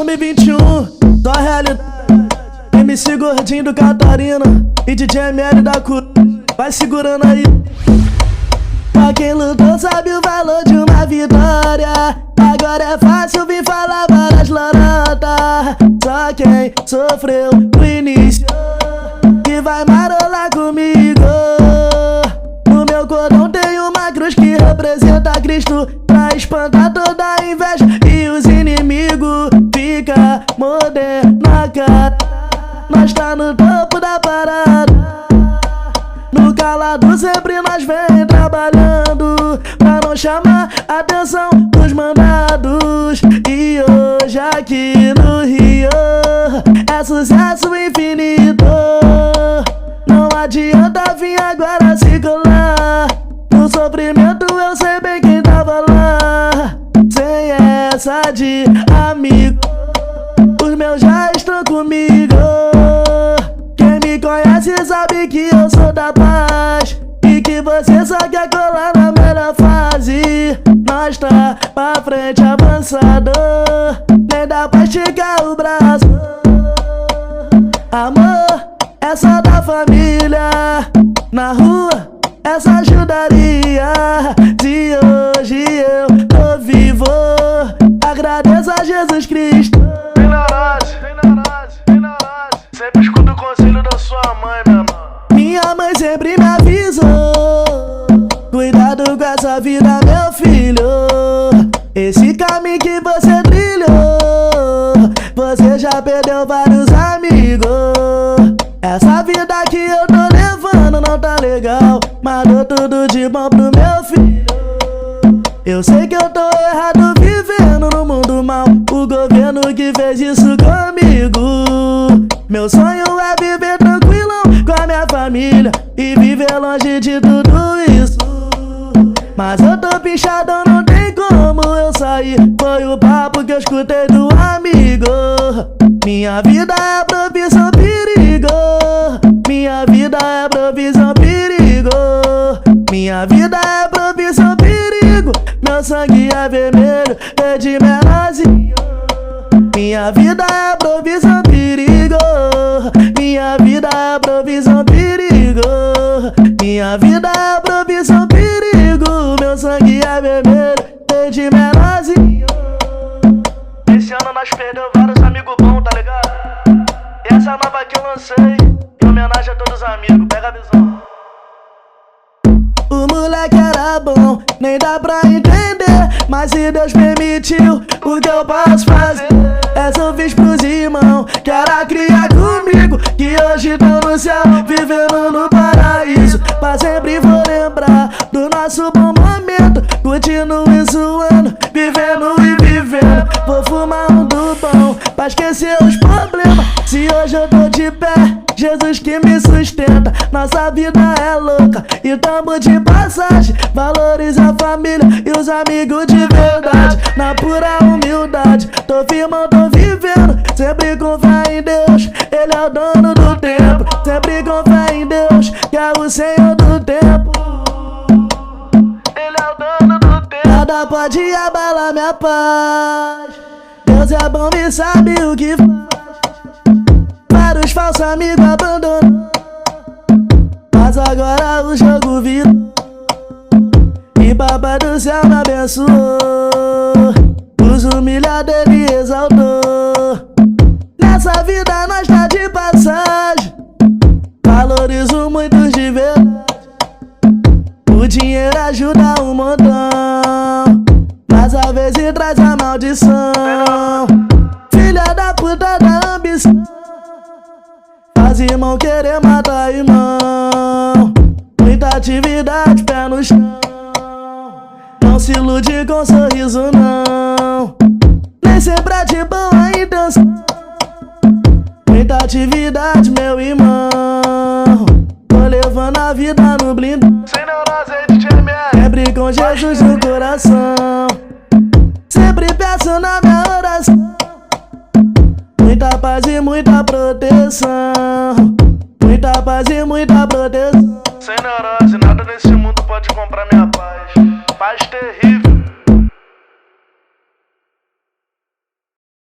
2021, só realidade. MC Gordinho do Catarina e DJ ML da Cruz. Vai segurando aí. Pra quem lutou sabe o valor de uma vitória. Agora é fácil vir falar várias lorotas. Só quem sofreu no início que vai marolar comigo. No meu cordão tem uma cruz que representa Cristo, pra espantar toda a inveja e os inimigos. Fica moderno na cara, nós tá no topo da parada. No calado sempre nós vem trabalhando pra não chamar a atenção dos mandados. E hoje aqui no Rio é sucesso infinito. Não adianta vir agora se colar. No sofrimento eu sei bem quem tava lá. Sem essa de amigo, os meus já estão comigo. Quem me conhece sabe que eu sou da paz e que você só quer colar na melhor fase. Nós tá pra frente avançado, nem dá pra esticar o braço. Amor é só da família, na rua é só ajudaria. Se hoje eu tô vivo, agradeço a Jesus Cristo. Vem na rase, sempre escuta o conselho da sua mãe, meu irmão. Minha mãe sempre me avisou: cuidado com essa vida, meu filho. Esse caminho que você trilhou, você já perdeu vários amigos. Essa vida que eu tô levando não tá legal, mas dou tudo de bom pro meu filho. Eu sei que eu tô errado vivendo no mundo mal, o governo que fez isso comigo. Meu sonho é viver tranquilão com a minha família e viver longe de tudo isso. Mas eu tô pinchadão, não tem como eu sair. Foi o papo que eu escutei do amigo. Minha vida é profissão perigo. Minha vida é profissão perigo. Minha vida é profissão perigo. Meu sangue é vermelho, é de menorzinho. Minha vida é profissão perigo. Minha vida é profissão perigo. Minha vida é profissão perigo. Meu sangue é vermelho, é de menorzinho. Esse ano nós perdeu vários amigos bons, tá ligado? E essa nova que eu lancei, em homenagem a todos os amigos, pega a visão. O moleque era bom, nem dá pra entender, mas se Deus permitiu, o que eu posso fazer é só fiz pros irmãos que era criar comigo, que hoje tão no céu, vivendo no paraíso. Pra sempre vou lembrar do nosso bom momento, continue suando, vivendo e vivendo. Vou fumar um do bom pra esquecer os problemas. Se hoje eu tô de pé, Jesus que me sustenta. Nossa vida é louca e tamo de passagem. Valorize a família e os amigos de verdade. Na pura humildade, tô firmão, tô vivendo. Sempre com fé em Deus, Ele é o dono do tempo. Sempre com fé em Deus, que é o Senhor do tempo. Ele é o dono do tempo. Nada pode abalar minha paz. Deus é bom e sabe o que faz. Vários falsos amigos abandonam, mas agora o jogo virou e Papai do céu me abençoou. Os humilhados Ele exaltou. Nessa vida nós tá de passagem, valorizo muitos de verdade. O dinheiro ajuda um montão, mas às vezes traz a maldição. Filha da puta da ambição, faz irmão querer matar irmão. Muita atividade, pé no chão. Não se ilude com sorriso não, nem sempre é de boa intenção. Muita atividade, meu irmão, tô levando a vida no blindado. Sem neurose, DJ ML. Sempre com Jesus no coração, sempre peço na minha oração. Muita paz e muita proteção. Muita paz e muita proteção. Sem neurose.